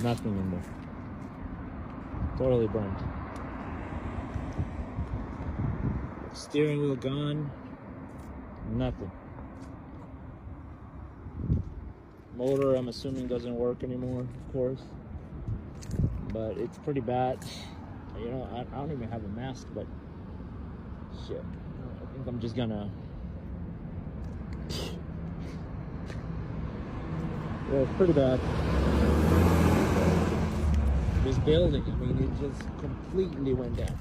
Nothing in there. Totally burnt. Steering wheel gone. Nothing. Motor, I'm assuming, doesn't work anymore, of course. But it's pretty bad. You know, I don't even have a mask, but shit. I think I'm just gonna. Yeah, it's pretty bad. This building, I mean, it just completely went down.